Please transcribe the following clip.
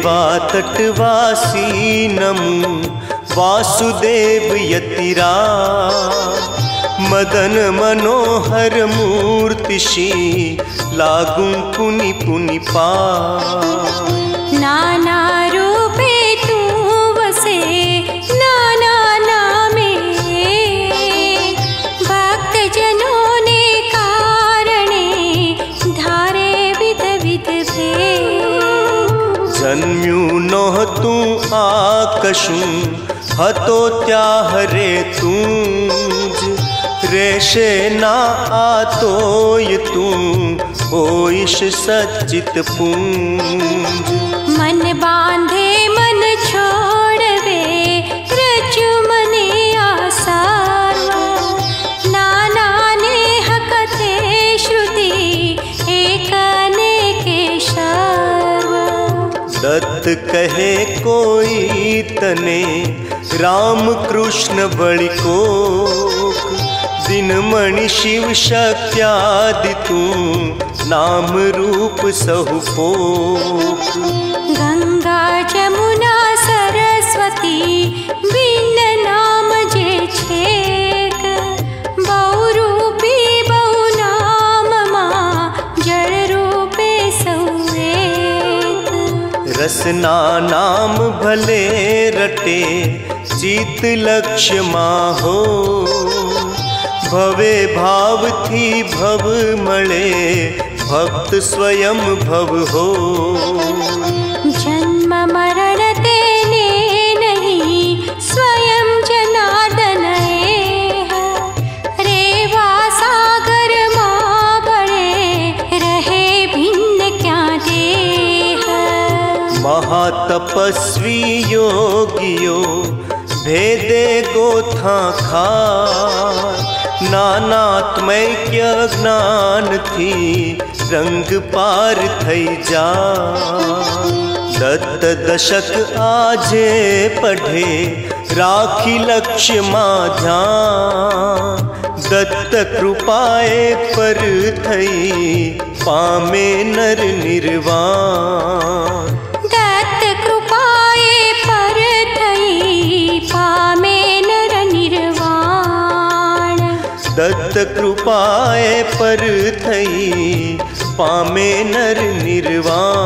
रेवा तटवासी नमु वासुदेव यतिरा मदन मनोहर मूर्तिशी लागू पुनि पुनि पा नाना रूपे तू वसे नाना नामे भक्त जनों ने कारणे धारे विध विध भेद जन्म्यू नोह तू आकशु हतो त्याहरे तूज रेशे ना आतोय तू होइश सच्चित पूंज मन बांधे मन छोड़वे रचु मने आसावा नाना नेह कथे श्रुति एकने के शर्वा दत्त कहे कोई तने राम कृष्ण बलिकोक दिन मणि शिव शक्त्यादि तू नाम रूप सहुपोक गंगा जमुना सरस्वती बिन नाम जे छेक बहु रूपी बहु नाम मां जड़ रूपे सौएक रसना नाम भले रटे चित लक्ष्य माहो भवे भाव थी भव मळे भक्त स्वयं भव हो जन्म मरण तेने नहीं स्वयं जनार्दन रेवा सागर मां बड़े रहे भिन्न क्या देह महातपस्वी योगियो भेदे गोथा खा नानात्मैक्य ज्ञान थी रंग पार थई जा दत्त दशक आजे पढ़े राखी लक्ष्य मां ध्यान दत्त कृपाए पर थई पामे नर निर्वाण दत्त कृपाए पर थई पामे नर निर्वाण दत्त कृपाए पर थई पामे नर निर्वाण।